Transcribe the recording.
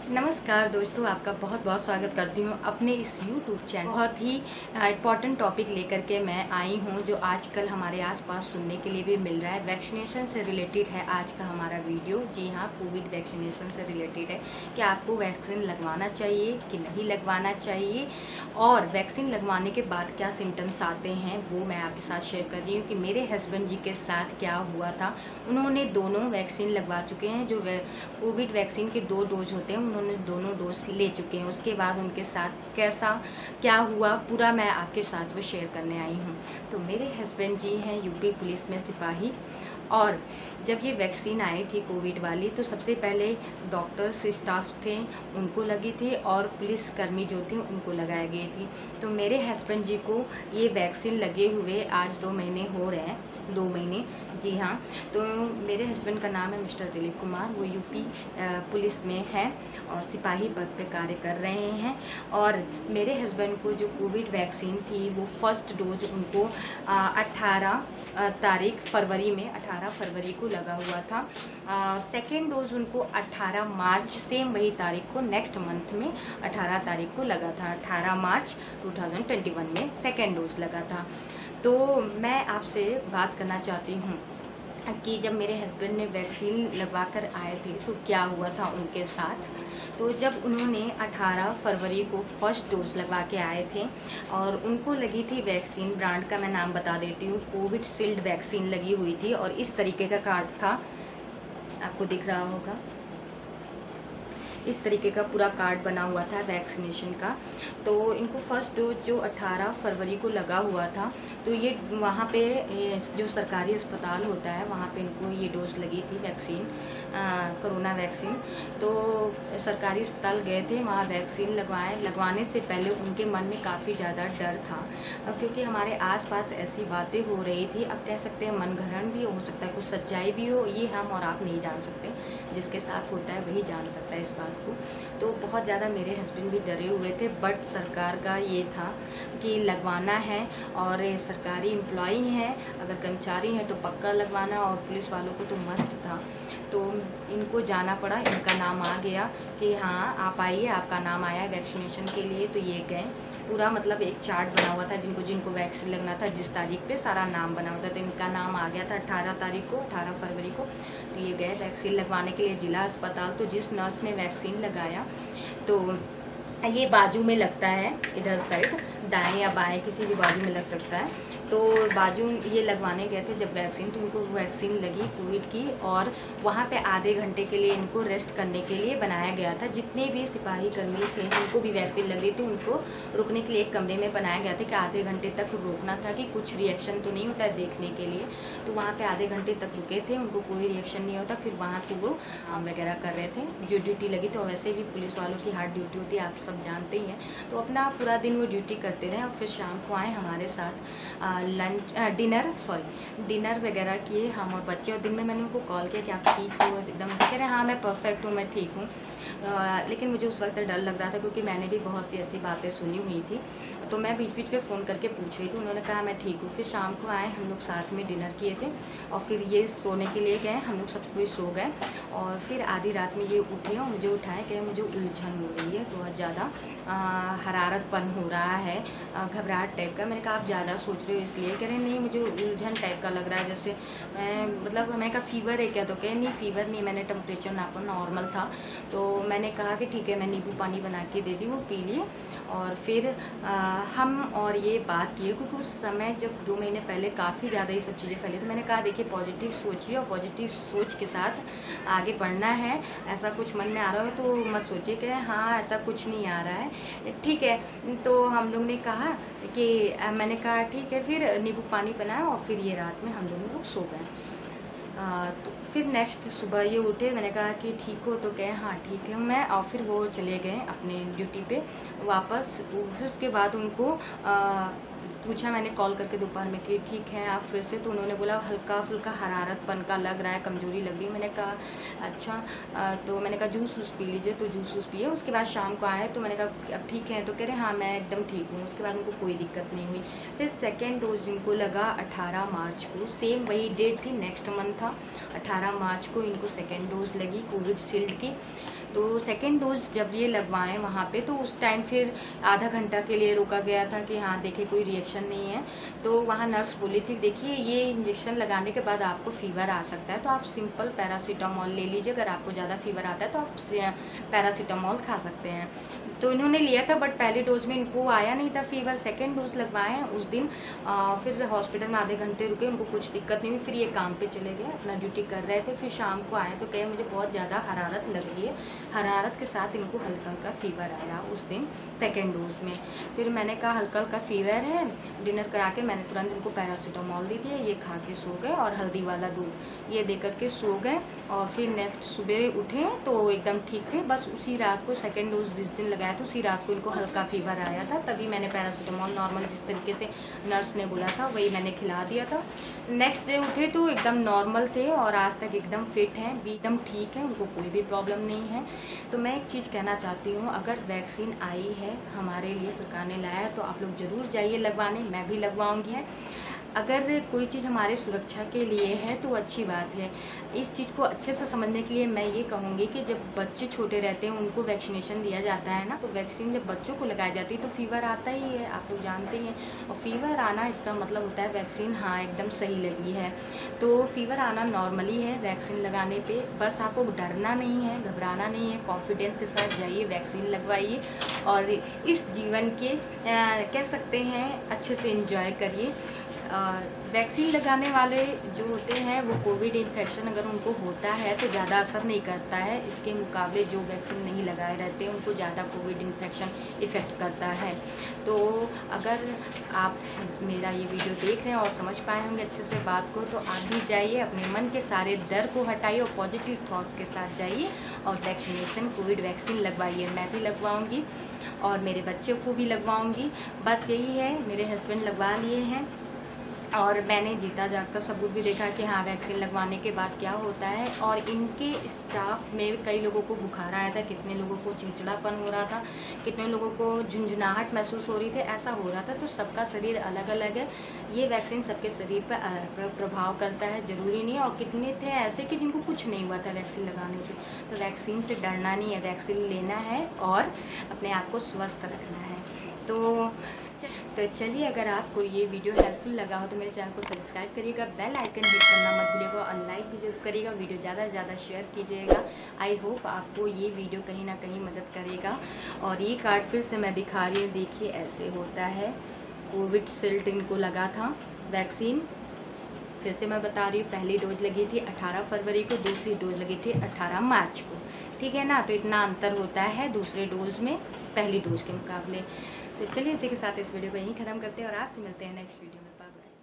नमस्कार दोस्तों, आपका बहुत बहुत स्वागत करती हूँ अपने इस यूट्यूब चैनल। बहुत ही इम्पॉर्टेंट टॉपिक लेकर के मैं आई हूँ जो आजकल हमारे आसपास सुनने के लिए भी मिल रहा है। वैक्सीनेशन से रिलेटेड है आज का हमारा वीडियो। जी हाँ, कोविड वैक्सीनेशन से रिलेटेड है कि आपको वैक्सीन लगवाना चाहिए कि नहीं लगवाना चाहिए, और वैक्सीन लगवाने के बाद क्या सिम्टम्स आते हैं वो मैं आपके साथ शेयर कर रही हूँ कि मेरे हस्बैंड जी के साथ क्या हुआ था। उन्होंने दोनों वैक्सीन लगवा चुके हैं। जो कोविड वैक्सीन के 2 डोज होते हैं उन्होंने दोनों डोज ले चुके हैं। उसके बाद उनके साथ कैसा क्या हुआ पूरा मैं आपके साथ वो शेयर करने आई हूँ। तो मेरे हस्बैंड जी हैं यूपी पुलिस में सिपाही, और जब ये वैक्सीन आई थी कोविड वाली तो सबसे पहले डॉक्टर्स स्टाफ थे उनको लगी थी, और पुलिसकर्मी जो थे उनको लगाई गई थी। तो मेरे हस्बैंड जी को ये वैक्सीन लगे हुए आज 2 महीने हो रहे हैं, 2 महीने। जी हाँ, तो मेरे हस्बैंड का नाम है मिस्टर दिलीप कुमार। वो यूपी पुलिस में है और सिपाही पद पे कार्य कर रहे हैं। और मेरे हस्बैंड को जो कोविड वैक्सीन थी वो फर्स्ट डोज उनको 18 तारीख फरवरी में 18 फरवरी को लगा हुआ था। सेकेंड डोज उनको 18 मार्च, सेम वही तारीख को, नेक्स्ट मंथ में 18 तारीख को लगा था। 18 मार्च 2021 में सेकेंड डोज लगा था। तो मैं आपसे बात करना चाहती हूँ कि जब मेरे हस्बैंड ने वैक्सीन लगवा कर आए थे तो क्या हुआ था उनके साथ। तो जब उन्होंने 18 फरवरी को फर्स्ट डोज लगवा के आए थे और उनको लगी थी वैक्सीन, ब्रांड का मैं नाम बता देती हूँ, कोविशील्ड वैक्सीन लगी हुई थी। और इस तरीके का कार्ड था, आपको दिख रहा होगा, इस तरीके का पूरा कार्ड बना हुआ था वैक्सीनेशन का। तो इनको फर्स्ट डोज जो 18 फरवरी को लगा हुआ था, तो ये वहाँ पे जो सरकारी अस्पताल होता है वहाँ पे इनको ये डोज लगी थी वैक्सीन, कोरोना वैक्सीन। तो सरकारी अस्पताल गए थे, वहाँ वैक्सीन लगवाने से पहले उनके मन में काफ़ी ज़्यादा डर था, क्योंकि हमारे आसपास ऐसी बातें हो रही थी। अब कह सकते हैं मनगढ़ंत भी हो सकता है, कुछ सच्चाई भी हो, ये हम और आप नहीं जान सकते। जिसके साथ होता है वही जान सकता है इस बात को। तो बहुत ज़्यादा मेरे हस्बैंड भी डरे हुए थे, बट सरकार का ये था कि लगवाना है, और सरकारी एम्प्लॉई हैं, अगर कर्मचारी हैं तो पक्का लगवाना, और पुलिस वालों को तो मस्त था। तो इनको जाना पड़ा, इनका नाम आ गया कि हाँ आप आइए, आपका नाम आया वैक्सीनेशन के लिए। तो ये गए, पूरा मतलब एक चार्ट बना हुआ था, जिनको जिनको वैक्सीन लगना था जिस तारीख पे सारा नाम बना हुआ था। तो इनका नाम आ गया था 18 तारीख को, 18 फरवरी को। तो ये गए वैक्सीन लगवाने के लिए जिला अस्पताल। तो जिस नर्स ने वैक्सीन लगाया, तो ये बाजू में लगता है, इधर साइड दाएं या बाएं किसी भी बाजू में लग सकता है। तो बाजू ये लगवाने गए थे जब वैक्सीन, तो उनको वैक्सीन लगी कोविड की, और वहाँ पे आधे घंटे के लिए इनको रेस्ट करने के लिए बनाया गया था। जितने भी सिपाही कर्मी थे जिनको भी वैक्सीन लग रही थी उनको रुकने के लिए एक कमरे में बनाया गया था कि आधे घंटे तक रोकना था कि कुछ रिएक्शन तो नहीं होता है देखने के लिए। तो वहाँ पे आधे घंटे तक रुके थे, उनको कोई रिएक्शन नहीं होता। फिर वहाँ से वो वगैरह कर रहे थे, जो ड्यूटी लगी। तो वैसे भी पुलिस वालों की हार्ड ड्यूटी होती है, आप सब जानते ही हैं। तो अपना पूरा दिन वो ड्यूटी करते रहे, और फिर शाम को आए हमारे साथ डिनर वगैरह किए हम और बच्चे। और दिन में मैंने उनको कॉल किया कि आप ठीक हो एकदम, कह रहे हाँ मैं परफेक्ट हूँ, मैं ठीक हूँ। लेकिन मुझे उस वक्त डर लग रहा था, क्योंकि मैंने भी बहुत सी ऐसी बातें सुनी हुई थी। तो मैं बीच बीच में फ़ोन करके पूछ रही थी, उन्होंने कहा मैं ठीक हूँ। फिर शाम को आए, हम लोग साथ में डिनर किए थे, और फिर ये सोने के लिए गए, हम लोग सब कोई सो गए। और फिर आधी रात में ये उठे और मुझे उठाए, कहे मुझे उलझन हो रही है, बहुत ज़्यादा हरारतपन हो रहा है, घबराहट टाइप का। मैंने कहा आप ज़्यादा सोच रहे हो इसलिए। कह रहे नहीं, मुझे उलझन टाइप का लग रहा है, जैसे मतलब मैंने कहा फीवर है क्या? तो कहे नहीं फीवर नहीं, मैंने टेम्परेचर नापा, नॉर्मल था। तो मैंने कहा कि ठीक है, मैं नींबू पानी बना के दे दी, वो पी लिए। और फिर हम और ये बात किए, क्योंकि उस समय जब 2 महीने पहले काफ़ी ज़्यादा ये सब चीज़ें फैली। तो मैंने कहा देखिए पॉजिटिव सोचिए, और पॉजिटिव सोच के साथ आगे बढ़ना है। ऐसा कुछ मन में आ रहा हो तो मत सोचिए कि हाँ ऐसा कुछ नहीं आ रहा है, ठीक है। तो हम लोग ने कहा कि मैंने कहा ठीक है, फिर नींबू पानी बनाया, और फिर ये रात में हम लोग सो गए। तो फिर नेक्स्ट सुबह ये उठे, मैंने कहा कि ठीक हो? तो कहे हाँ ठीक है मैं। और फिर वो चले गए अपने ड्यूटी पे वापस। फिर उसके बाद उनको पूछा मैंने कॉल करके दोपहर में कि ठीक है आप फिर से? तो उन्होंने बोला हल्का फुल्का हरारतपन का लग रहा है, कमजोरी लग रही है। मैंने कहा अच्छा। तो मैंने कहा जूस वूस पी लीजिए, तो जूस वूस पिए। उसके बाद शाम को आए, तो मैंने कहा अब ठीक है? तो कह रहे हाँ मैं एकदम ठीक हूँ। उसके बाद उनको कोई दिक्कत नहीं हुई। फिर सेकेंड डोज जिनको लगा 18 मार्च को, सेम वही डेट थी, नेक्स्ट मंथ था, 18 मार्च को इनको सेकेंड डोज लगी कोविशील्ड की। तो सेकेंड डोज जब ये लगवाएं वहाँ पे, तो उस टाइम फिर आधा घंटा के लिए रुका गया था कि हाँ देखिए कोई रिएक्शन नहीं है। तो वहाँ नर्स बोली थी देखिए ये इंजेक्शन लगाने के बाद आपको फ़ीवर आ सकता है, तो आप सिंपल पैरासीटामोल ले लीजिए, अगर आपको ज़्यादा फ़ीवर आता है तो आप पैरासीटामोल खा सकते हैं। तो इन्होंने लिया था, बट पहले डोज में इनको आया नहीं था फीवर। सेकेंड डोज लगवाएं उस दिन, फिर हॉस्पिटल में आधे घंटे रुके, उनको कुछ दिक्कत नहीं हुई। फिर ये काम पे चले गए, अपना ड्यूटी कर रहे थे। फिर शाम को आए तो कहे मुझे बहुत ज़्यादा हरारत लग रही है। हरारत के साथ इनको हल्का हल्का फ़ीवर आया उस दिन सेकेंड डोज में। फिर मैंने कहा हल्का हल्का फ़ीवर है, डिनर करा के मैंने तुरंत इनको पैरासीटामोल दे दिया, ये खा के सो गए, और हल्दी वाला दूध ये दे करके सो गए। और फिर नेक्स्ट सुबह उठे तो एकदम ठीक थे। बस उसी रात को सेकेंड डोज जिस दिन लगाया था उसी रात को इनको हल्का फ़ीवर आया था, तभी मैंने पैरासीटामोल नॉर्मल जिस तरीके से नर्स ने बोला था वही मैंने खिला दिया था। नेक्स्ट डे उठे तो एकदम नॉर्मल थे, और आज तक एकदम फिट हैं, एकदम ठीक है, उनको कोई भी प्रॉब्लम नहीं है। तो मैं एक चीज़ कहना चाहती हूँ, अगर वैक्सीन आई है हमारे लिए, सरकार ने लाया है, तो आप लोग ज़रूर जाइए लगवाने, मैं भी लगवाऊँगी है। अगर कोई चीज़ हमारे सुरक्षा के लिए है तो अच्छी बात है। इस चीज़ को अच्छे से समझने के लिए मैं ये कहूँगी कि जब बच्चे छोटे रहते हैं उनको वैक्सीनेशन दिया जाता है ना, तो वैक्सीन जब बच्चों को लगाई जाती है तो फ़ीवर आता ही है, आप लोग जानते ही हैं। और फ़ीवर आना इसका मतलब होता है वैक्सीन हाँ एकदम सही लगी है। तो फ़ीवर आना नॉर्मली है वैक्सीन लगाने पे, बस आपको डरना नहीं है, घबराना नहीं है, कॉन्फिडेंस के साथ जाइए, वैक्सीन लगवाइए, और इस जीवन के कह सकते हैं अच्छे से एंजॉय करिए। वैक्सीन लगाने वाले जो होते हैं वो कोविड इन्फेक्शन अगर उनको होता है तो ज़्यादा असर नहीं करता है, इसके मुकाबले जो वैक्सीन नहीं लगाए रहते हैं उनको ज़्यादा कोविड इन्फेक्शन इफ़ेक्ट करता है। तो अगर आप मेरा ये वीडियो देख रहे हैं और समझ पाए होंगे अच्छे से बात को, तो आप भी जाइए, अपने मन के सारे डर को हटाइए और पॉजिटिव थॉट्स के साथ जाइए और वैक्सीनेशन कोविड वैक्सीन लगवाइए। मैं भी लगवाऊँगी और मेरे बच्चों को भी लगवाऊँगी। बस यही है, मेरे हस्बैंड लगवा लिए हैं और मैंने जीता जागता सबूत भी देखा कि हाँ वैक्सीन लगवाने के बाद क्या होता है। और इनके स्टाफ में कई लोगों को बुखार आया था, कितने लोगों को चिड़चिड़ापन हो रहा था, कितने लोगों को झुंझुनाहट महसूस हो रही थी, ऐसा हो रहा था। तो सबका शरीर अलग अलग है, ये वैक्सीन सबके शरीर पर अलग प्रभाव करता है, ज़रूरी नहीं है। और कितने थे ऐसे कि जिनको कुछ नहीं हुआ था वैक्सीन लगाने से। तो वैक्सीन से डरना नहीं है, वैक्सीन लेना है और अपने आप को स्वस्थ रखना है। तो चलिए, अगर आपको ये वीडियो हेल्पफुल लगा हो तो मेरे चैनल को सब्सक्राइब करिएगा, बेल आइकन हिट करना मत भूलिएगा और लाइक भी जरूर करिएगा, वीडियो ज़्यादा से ज़्यादा शेयर कीजिएगा। आई होप आपको ये वीडियो कहीं ना कहीं मदद करेगा। और ये कार्ड फिर से मैं दिखा रही हूँ, देखिए ऐसे होता है। कोविड शील्ड इनको लगा था वैक्सीन, फिर से मैं बता रही हूँ, पहली डोज लगी थी 18 फरवरी को, दूसरी डोज लगी थी 18 मार्च को, ठीक है ना। तो इतना अंतर होता है दूसरे डोज में पहली डोज के मुकाबले। तो चलिए इसी के साथ इस वीडियो को यहीं ख़त्म करते हैं और आपसे मिलते हैं नेक्स्ट वीडियो में। Bye bye.